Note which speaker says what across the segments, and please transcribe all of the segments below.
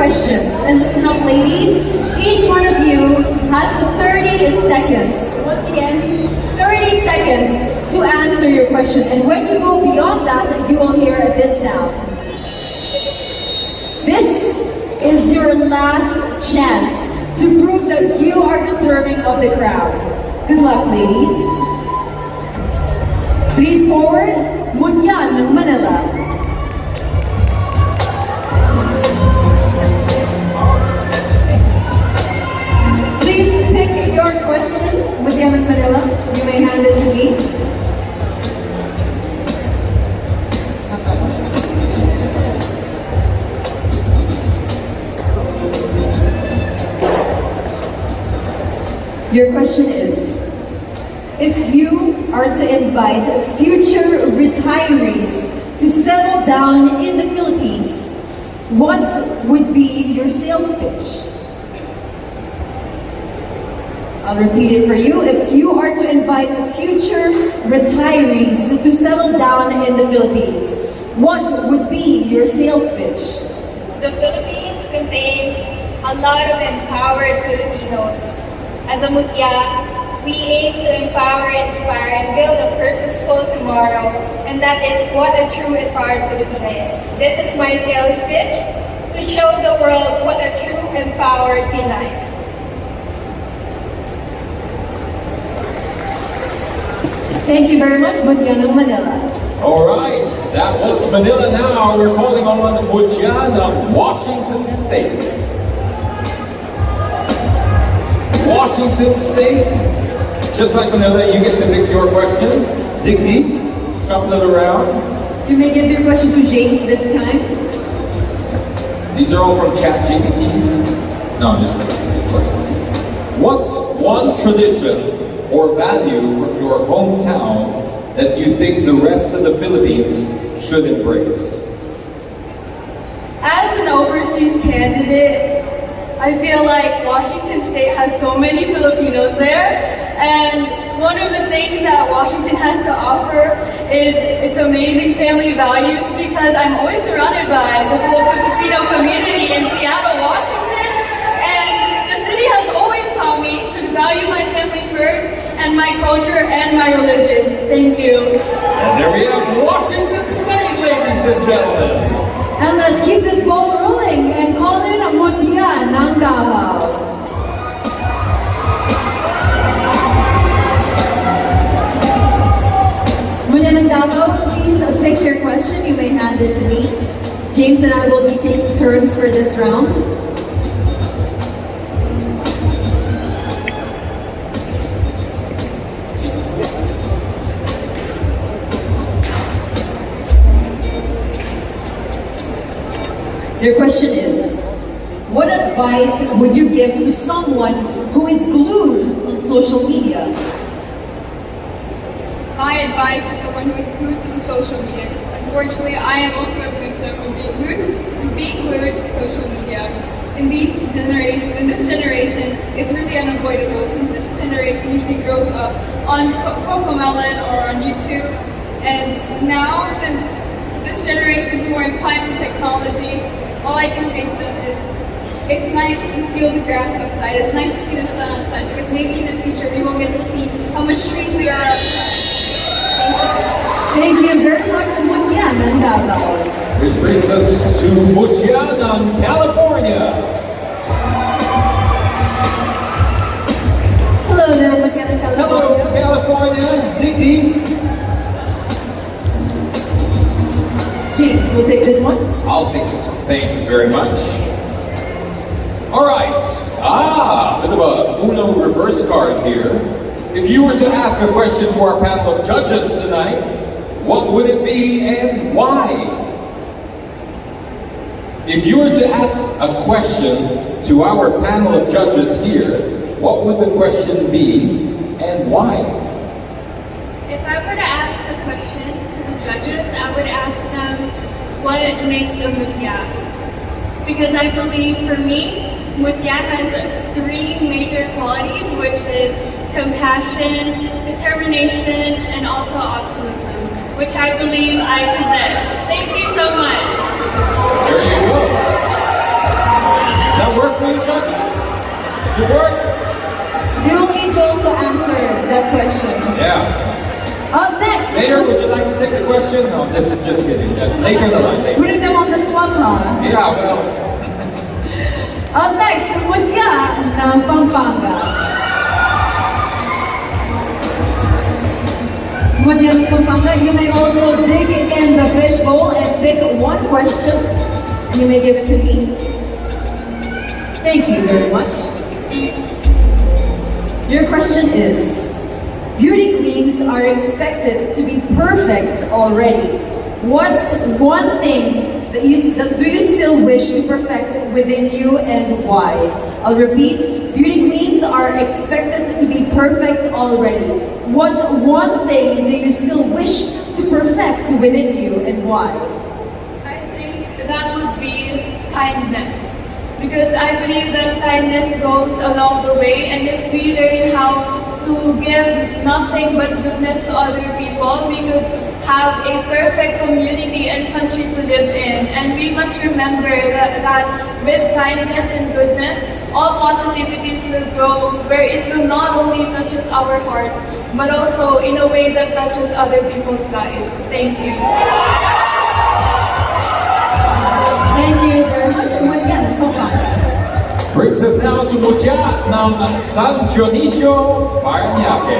Speaker 1: questions. And listen up, ladies. Each one of you has 30 seconds. Once again, 30 seconds to answer your question. And when you go beyond that, you will hear this sound. This is your last chance to prove that you are deserving of the crowd. Good luck, ladies. Please forward, Mutya ng Manila. Please pick your question, Mutya ng Manila. You may hand it to me. Your question is, if you are to invite future retirees to settle down in the Philippines, what would be your sales pitch? I'll repeat it for you. If you are to invite future retirees to settle down in the Philippines, what would be your sales pitch?
Speaker 2: The Philippines contains a lot of empowered Filipinos. As a Mutya, we aim to empower, inspire, and build a purposeful tomorrow, and that is what a true empowered Filipina is. This is my sales pitch to show the world what a true empowered Pinay.
Speaker 1: Thank you very much, Mutya ng Manila.
Speaker 3: Alright, that was Manila. Now we're calling on Mutya of Washington State. Washington State, just like Manila, you get to pick your question. Dig deep, shuffle it around.
Speaker 1: You may give your question to James this time.
Speaker 3: These are all from ChatGPT. No, I'm just kidding. What's one tradition or value from your hometown that you think the rest of the Philippines should embrace?
Speaker 4: As an overseas candidate, I feel like Washington State has so many Filipinos there, and one of the things that Washington has to offer is its amazing family values, because I'm always surrounded by the Filipino community in Seattle, Washington, and the city has always taught me to value my family first, and my culture and my religion. Thank you.
Speaker 3: And there we have Washington State, ladies and gentlemen.
Speaker 1: And let's keep this ball rolling and call in Mutya ng Davao. Mutya ng Davao, please pick your question. You may hand it to me. James and I will be taking turns for this round. Your question is, what advice would you give to someone who is glued on social media?
Speaker 2: My advice to someone who is glued to social media. Unfortunately, I am also a victim of being glued to social media. In this generation, it's really unavoidable, since this generation usually grows up on Cocomelon or on YouTube. And now, since this generation is more inclined to technology, all I can say to them is, it's nice to feel the grass outside. It's nice to see the sun outside, because maybe in the future we won't get to see how much trees we are outside.
Speaker 1: Thank you very much, Mutya ng Davao.
Speaker 3: Which brings us to Mutya ng California.
Speaker 1: Hello there, Mutya ng California.
Speaker 3: Hello, California. Dig deep.
Speaker 1: James, we'll take this one.
Speaker 3: I'll take this one. Thank you very much. All right. Bit of a Uno reverse card here. If you were to ask a question to our panel of judges tonight, what would it be and why? If you were to ask a question to our panel of judges here, what would the question be and why?
Speaker 5: If I were to ask a question to the judges, I would ask them what makes a Mutya. Because I believe, for me, Mutya has three major qualities, which is compassion, determination, and also optimism, which I believe I possess. Thank you so much.
Speaker 3: There you go. Yeah.
Speaker 1: Up next,
Speaker 3: Mayor, would you like to take the question? No, just kidding. Later in the line. Later.
Speaker 1: putting them on the spot, huh?
Speaker 3: Yeah, well.
Speaker 1: Up next, Mutya ng Pampanga. Mutya ng Pampanga, you may also dig in the fishbowl and pick one question, and you may give it to me. Thank you very much. Your question is, beauty queens are expected to be perfect already. What's one thing that do you still wish to perfect within you and why? I'll repeat, beauty queens are expected to be perfect already. What one thing do you still wish to perfect within you and why?
Speaker 4: I think that would be kindness. Because I believe that kindness goes along the way, and if we learn how to give nothing but goodness to other people, we could have a perfect community and country to live in. And we must remember that with kindness and goodness, all positivities will grow, where it will not only touches our hearts, but also in a way that touches other people's lives. Thank you.
Speaker 1: Thank you very much.
Speaker 3: Brings us now to Mutya ng San Dionisio, Paranaque.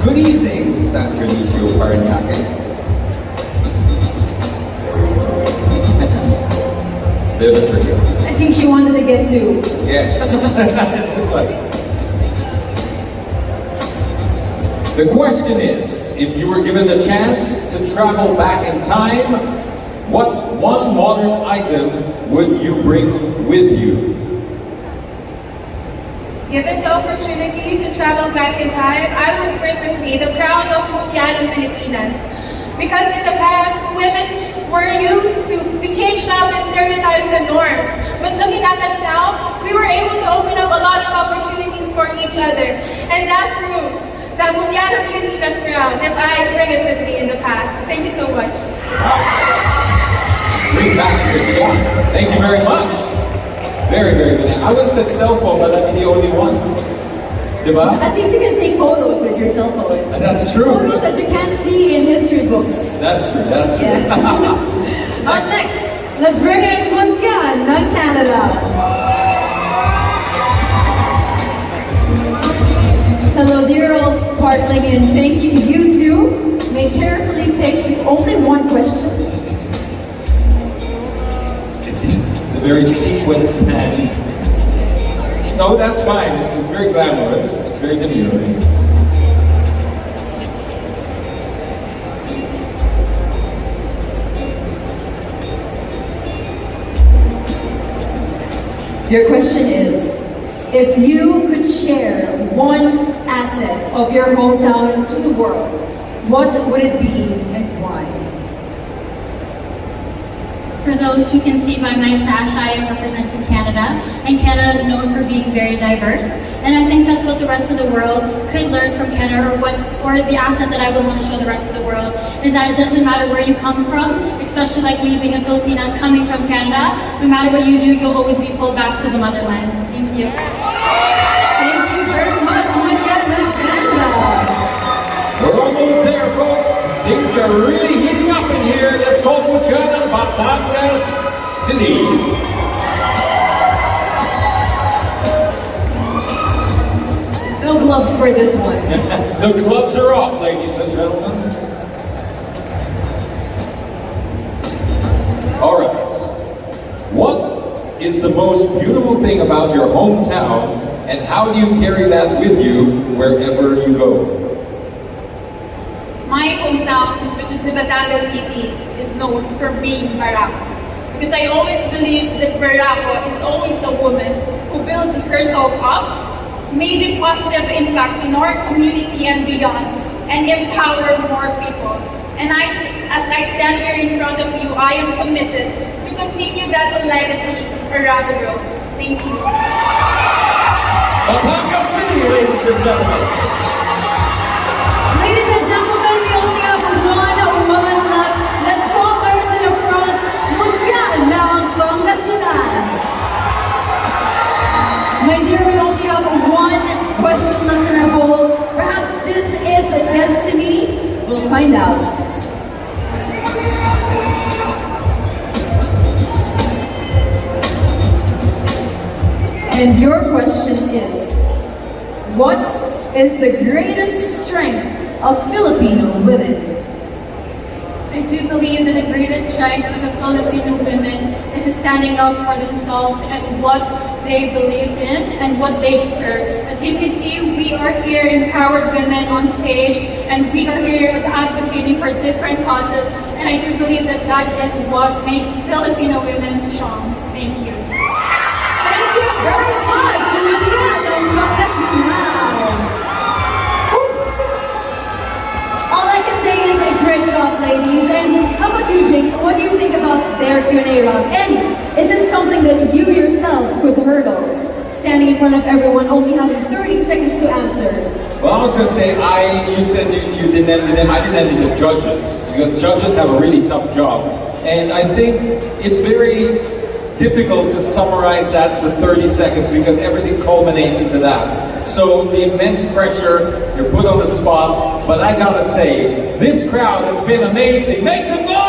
Speaker 3: Good evening, San Dionisio, Paranaque. Bit of a trigger.
Speaker 1: I think she wanted to get to.
Speaker 3: Yes. The question is, if you were given the chance to travel back in time, what one modern item would you bring with you?
Speaker 2: Given the opportunity to travel back in time, I would bring with me the crown of Mutya ng Pilipinas. Because in the past, women were used to be caged up in stereotypes and norms. But looking at us now, we were able to open up a lot of opportunities for each other. And that proves that Mutya ng Pilipinas crown if I bring it with me in the past. Thank you so much.
Speaker 3: Bring back the clock. Thank you very much. Very, very good. I would have said cell phone, but I'd be the only one. Diba?
Speaker 1: At least you can take photos with your cell phone.
Speaker 3: That's true.
Speaker 1: Photos that you can't see in history books.
Speaker 3: That's true, that's true.
Speaker 1: Yeah. Up next, let's bring in Mutya ng Canada. Hello dear, all sparkling in pink. You too may carefully pick only one question.
Speaker 3: It's a very sequenced and... No, that's fine. It's very glamorous. It's very demurring.
Speaker 1: Your question is, if you could share one asset of your hometown to the world, what would it be and why?
Speaker 6: For those who can see by my sash, I am representing Canada, and Canada is known for being very diverse. And I think that's what the rest of the world could learn from Canada, or the asset that I would want to show the rest of the world, is that it doesn't matter where you come from, especially like me being a Filipina coming from Canada, no matter what you do, you'll always be pulled back to the motherland. Thank you.
Speaker 1: Thank you very much, Mutya ng Canada.
Speaker 3: We're almost there, folks. Things are really heating up in here. Let's go Mutya ng Batangas City.
Speaker 1: No gloves for this one.
Speaker 3: The gloves are off, ladies and gentlemen. All right. What is the most beautiful thing about your hometown, and how do you carry that with you wherever you go?
Speaker 2: My hometown, which is the Naga City, is known for being Barako. Because I always believe that Barako is always a woman who built herself up, made a positive impact in our community and beyond, and empower more people. And as I stand here in front of you, I am committed to continue that legacy around the world. Thank you.
Speaker 3: Batangas City, ladies and gentlemen.
Speaker 1: Ladies and gentlemen, we only have one woman left. Let's call her to the front, Mutya ng Pangasinan. My dear, we only have one question And your question is, what is the greatest strength of Filipino women?
Speaker 5: I do believe that the greatest strength of the Filipino women is standing up for themselves and what they believe in and what they deserve. As you can see, we are here empowered women on stage, and we are here advocating for different causes, and I do believe that that is what makes Filipino women strong. Thank you.
Speaker 1: Thank you very much, Mutya and Naga City. All I can say is a great job, ladies. And how about you, Jinx? What do you think about their Q&A round? And is it something that you yourself could hurdle? Standing in front of everyone, only having 30 seconds to answer.
Speaker 3: Well, I was going to say, you said you didn't envy them. I didn't envy the judges. The judges have a really tough job. And I think it's very difficult to summarize that to 30 seconds because everything culminates into that. So the immense pressure, you're put on the spot, but I gotta say, this crowd has been amazing. Make some noise!